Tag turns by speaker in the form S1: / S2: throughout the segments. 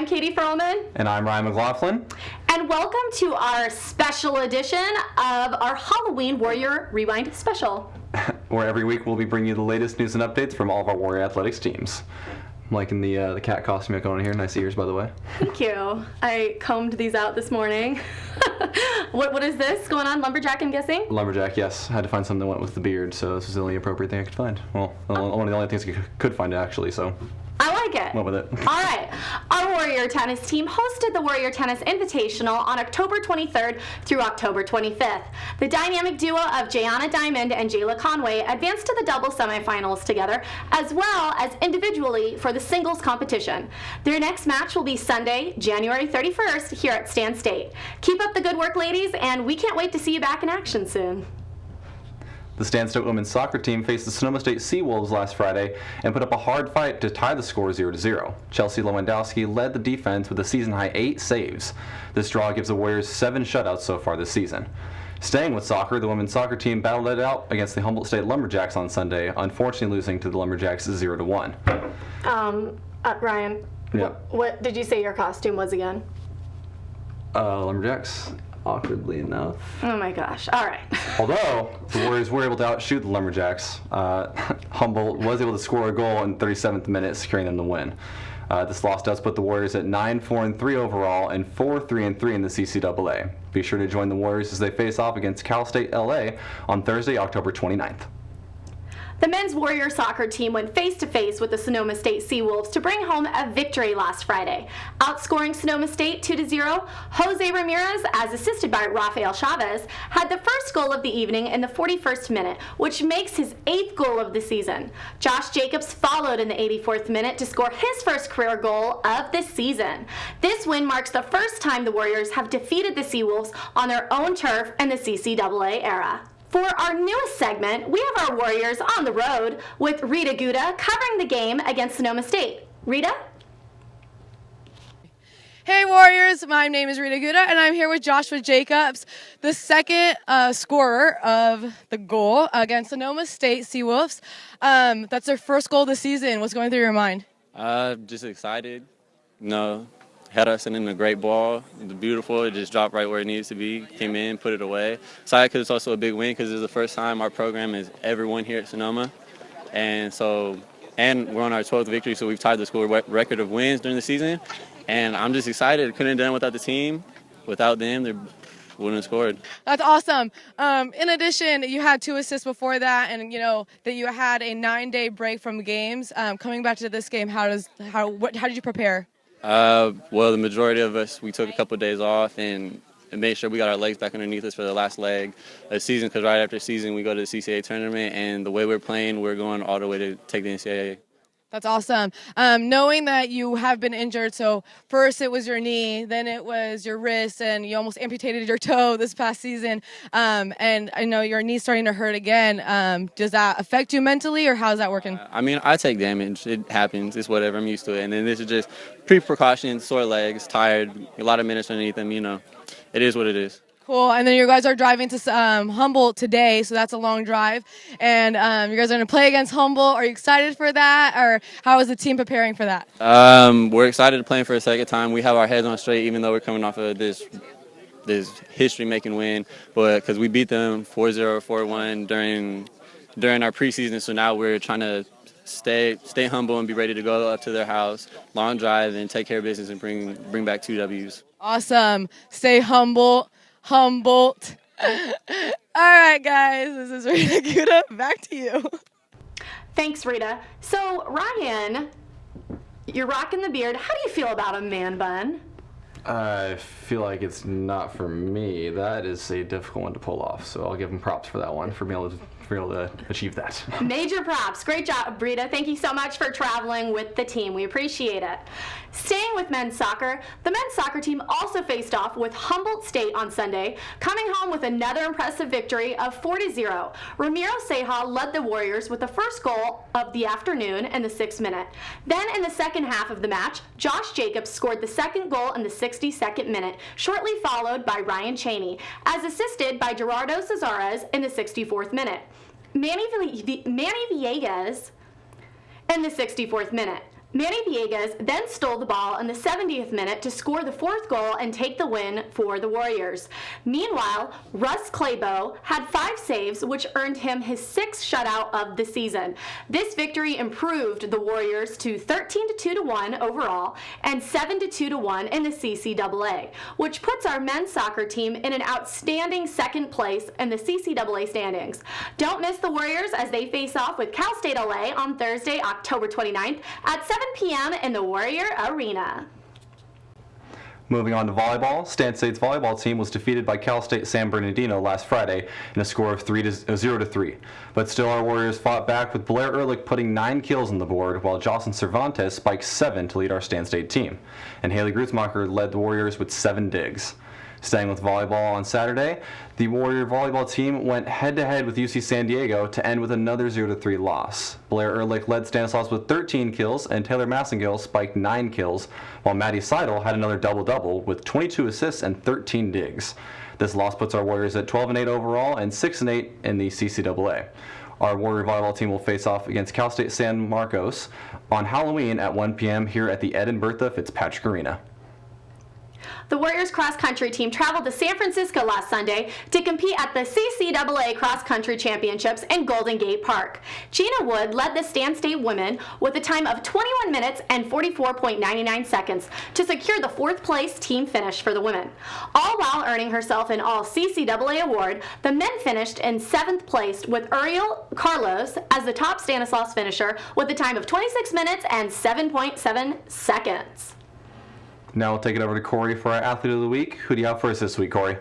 S1: I'm Katie Furlman.
S2: And I'm Ryan McLaughlin.
S1: And welcome to our special edition of our Halloween Warrior Rewind special.
S2: Where every week we'll be bringing you the latest news and updates from all of our Warrior Athletics teams. I'm liking the cat costume you got on here. Nice ears, by the way.
S1: Thank you. I combed these out this morning. What is this going on? Lumberjack, I'm guessing?
S2: Lumberjack, yes. I had to find something that went with the beard, so this was the only appropriate thing I could find. Well, one of the only things I could find, actually, so...
S1: I like it.
S2: Went with it.
S1: All right. Our Warrior Tennis team hosted the Warrior Tennis Invitational on October 23rd through October 25th. The dynamic duo of Jayana Diamond and Jayla Conway advanced to the double semifinals together, as well as individually for the singles competition. Their next match will be Sunday, January 31st, here at Stan State. Keep up the good work, ladies, and we can't wait to see you back in action soon.
S2: The Stan State women's soccer team faced the Sonoma State Seawolves last Friday and put up a hard fight to tie the score 0-0. Chelsea Lewandowski led the defense with a season-high 8 saves. This draw gives the Warriors 7 shutouts so far this season. Staying with soccer, the women's soccer team battled it out against the Humboldt State Lumberjacks on Sunday, unfortunately losing to the Lumberjacks 0-1.
S1: Ryan,
S2: Yeah.
S1: what did you say your costume was again?
S2: Lumberjacks, awkwardly enough.
S1: Oh my gosh. All right.
S2: Although the Warriors were able to outshoot the Lumberjacks, Humboldt was able to score a goal in the 37th minute, securing them the win. This loss does put the Warriors at 9-4-3 overall and 4-3-3 in the CCAA. Be sure to join the Warriors as they face off against Cal State LA on Thursday, October 29th.
S1: The men's Warrior soccer team went face-to-face with the Sonoma State Seawolves to bring home a victory last Friday. Outscoring Sonoma State 2-0, Jose Ramirez, as assisted by Rafael Chavez, had the first goal of the evening in the 41st minute, which makes his 8th goal of the season. Josh Jacobs followed in the 84th minute to score his first career goal of the season. This win marks the first time the Warriors have defeated the Seawolves on their own turf in the CCAA era. For our newest segment, we have our Warriors on the road with Rita Guda covering the game against Sonoma State. Rita?
S3: Hey Warriors, my name is Rita Guda and I'm here with Joshua Jacobs, the second scorer of the goal against Sonoma State Seawolves. That's their first goal of the season. What's going through your mind?
S4: Just excited. Had us in a great ball. It was beautiful. It just dropped right where it needs to be. Came in, put it away. Excited because it's also a big win because it's the first time our program has ever won here at Sonoma. And we're on our 12th victory, so we've tied the school record of wins during the season. And I'm just excited. Couldn't have done it without the team. Without them, they wouldn't have scored.
S3: That's awesome. In addition, you had 2 assists before that, and that you had a 9-day break from games. Coming back to this game, how did you prepare?
S4: Well, the majority of us, we took a couple of days off and made sure we got our legs back underneath us for the last leg of the season, because right after season we go to the CCAA tournament, and the way we're playing, we're going all the way to take the NCAA.
S3: That's awesome. Knowing that you have been injured, so first it was your knee, then it was your wrist, and you almost amputated your toe this past season, and I know your knee's starting to hurt again. Does that affect you mentally, or how's that working?
S4: I take damage. It happens. It's whatever. I'm used to it. And then this is just pre-precautions, sore legs, tired, a lot of minutes underneath them. It is what it is.
S3: Cool. And then you guys are driving to Humboldt today, so that's a long drive. And you guys are going to play against Humboldt. Are you excited for that, or how is the team preparing for that?
S4: We're excited to play for a second time. We have our heads on straight, even though we're coming off of this history-making win, but because we beat them 4-0, 4-1 during our preseason. So now we're trying to stay humble and be ready to go up to their house, long drive, and take care of business and bring back 2 W's.
S3: Awesome. Stay humble. Humboldt. All right, guys, this is Rita Guda. Back to you.
S1: Thanks, Rita. So, Ryan, you're rocking the beard. How do you feel about a man bun?
S2: I feel like it's not for me. That is a difficult one to pull off, so I'll give him props for that one, for being able to achieve that.
S1: Major props. Great job, Rita. Thank you so much for traveling with the team. We appreciate it. Staying with men's soccer, the men's soccer team also faced off with Humboldt State on Sunday, coming home with another impressive victory of 4-0. Ramiro Ceja led the Warriors with the first goal of the afternoon in the 6th minute. Then in the second half of the match, Josh Jacobs scored the second goal in the 62nd minute, shortly followed by Ryan Chaney, as assisted by Gerardo Cesares in the 64th minute. Manny Villegas in the 64th minute. Manny Villegas then stole the ball in the 70th minute to score the 4th goal and take the win for the Warriors. Meanwhile, Russ Claybo had 5 saves, which earned him his 6th shutout of the season. This victory improved the Warriors to 13-2-1 overall and 7-2-1 in the CCAA, which puts our men's soccer team in an outstanding 2nd place in the CCAA standings. Don't miss the Warriors as they face off with Cal State LA on Thursday, October 29th at 7 p.m. in the Warrior Arena.
S2: Moving on to volleyball, Stan State's volleyball team was defeated by Cal State San Bernardino last Friday in a score of 0-3. But still, our Warriors fought back with Blair Ehrlich putting 9 kills on the board, while Jocelyn Cervantes spiked 7 to lead our Stan State team. And Haley Grutzmacher led the Warriors with 7 digs. Staying with volleyball on Saturday, the Warrior volleyball team went head-to-head with UC San Diego to end with another 0-3 loss. Blair Ehrlich led Stanislaus with 13 kills, and Taylor Massengill spiked 9 kills, while Maddie Seidel had another double-double with 22 assists and 13 digs. This loss puts our Warriors at 12-8 overall and 6-8 in the CCAA. Our Warrior volleyball team will face off against Cal State San Marcos on Halloween at 1 p.m. here at the Ed and Bertha Fitzpatrick Arena.
S1: The Warriors cross-country team traveled to San Francisco last Sunday to compete at the CCAA Cross-Country Championships in Golden Gate Park. Gina Wood led the Stan State women with a time of 21 minutes and 44.99 seconds to secure the 4th place team finish for the women. All while earning herself an All-CCAA award, the men finished in 7th place with Uriel Carlos as the top Stanislaus finisher with a time of 26 minutes and 7.7 seconds.
S2: Now we'll take it over to Corey for our Athlete of the Week. Who do you have for us this week, Corey?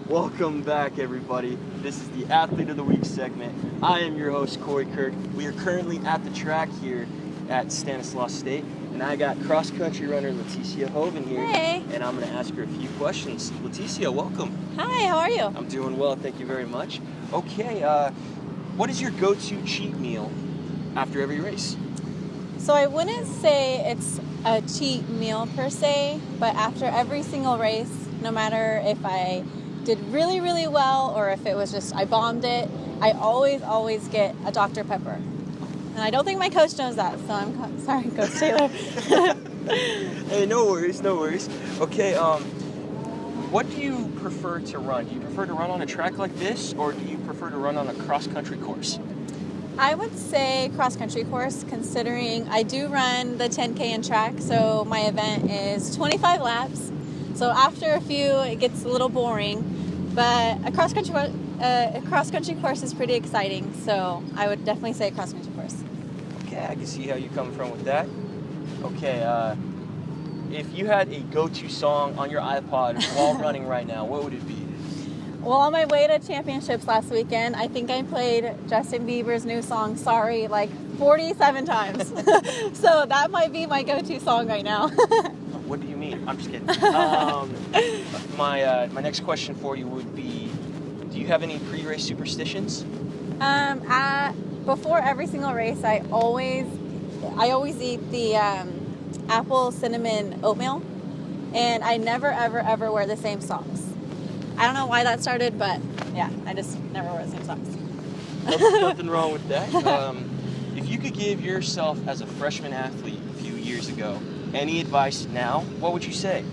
S5: Welcome back, everybody. This is the Athlete of the Week segment. I am your host, Corey Kirk. We are currently at the track here at Stanislaus State, and I got cross-country runner Leticia Hoven here.
S6: Hey.
S5: And I'm going to ask her a few questions. Leticia, welcome.
S6: Hi, how are you?
S5: I'm doing well, thank you very much. Okay, what is your go-to cheat meal after every race?
S6: So I wouldn't say it's a cheat meal per se, but after every single race, no matter if I did really, really well or if it was just I bombed it, I always get a Dr. Pepper. And I don't think my coach knows that, so I'm sorry, Coach Taylor.
S5: Hey, no worries. Okay, what do you prefer to run? Do you prefer to run on a track like this, or do you prefer to run on a cross-country course?
S6: I would say cross-country course, considering I do run the 10K in track, so my event is 25 laps. So after a few, it gets a little boring, but a cross-country course is pretty exciting, so I would definitely say cross-country course.
S5: Okay, I can see how you come from with that. Okay, if you had a go-to song on your iPod while running right now, what would it be?
S6: Well, on my way to championships last weekend, I think I played Justin Bieber's new song, Sorry, like 47 times. So that might be my go-to song right now.
S5: What do you mean? I'm just kidding. My next question for you would be, do you have any pre-race superstitions?
S6: Before every single race, I always eat the apple cinnamon oatmeal, and I never ever wear the same socks. I don't know why that started, but yeah, I just never wear the same socks.
S5: Nothing wrong with that. If you could give yourself as a freshman athlete a few years ago any advice now, what would you say?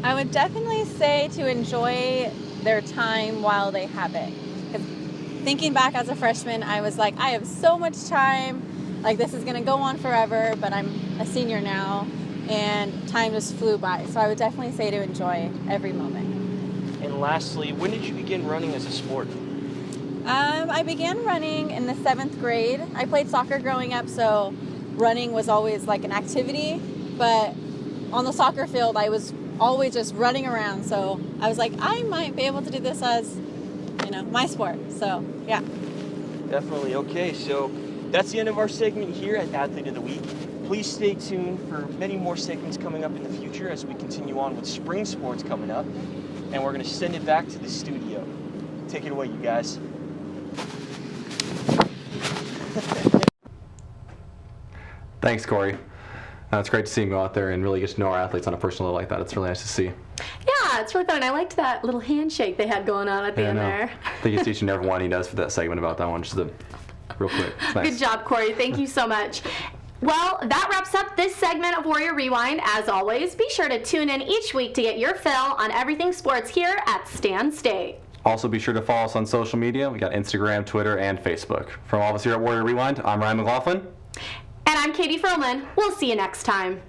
S6: I would definitely say to enjoy their time while they have it. 'Cause thinking back as a freshman, I was like, I have so much time, like this is gonna go on forever, but I'm a senior now, and time just flew by. So I would definitely say to enjoy every moment.
S5: And lastly, when did you begin running as a sport?
S6: I began running in the 7th grade. I played soccer growing up, so running was always like an activity, but on the soccer field, I was always just running around. So I was like, I might be able to do this as, my sport. So yeah.
S5: Definitely. Okay, so that's the end of our segment here at Athlete of the Week. Please stay tuned for many more segments coming up in the future as we continue on with spring sports coming up. And we're going to send it back to the studio. Take it away, you guys.
S2: Thanks, Corey. It's great to see him go out there and really get to know our athletes on a personal level like that. It's really nice to see.
S1: Yeah, it's really fun. I liked that little handshake they had going on at the end there.
S2: I think it's each and every one he does for that segment about that one. Just real quick. It's nice.
S1: Good job, Corey. Thank you so much. Well, that wraps up this segment of Warrior Rewind. As always, be sure to tune in each week to get your fill on everything sports here at Stan State.
S2: Also, be sure to follow us on social media. We got Instagram, Twitter, and Facebook. From all of us here at Warrior Rewind, I'm Ryan McLaughlin.
S1: And I'm Katie Froman. We'll see you next time.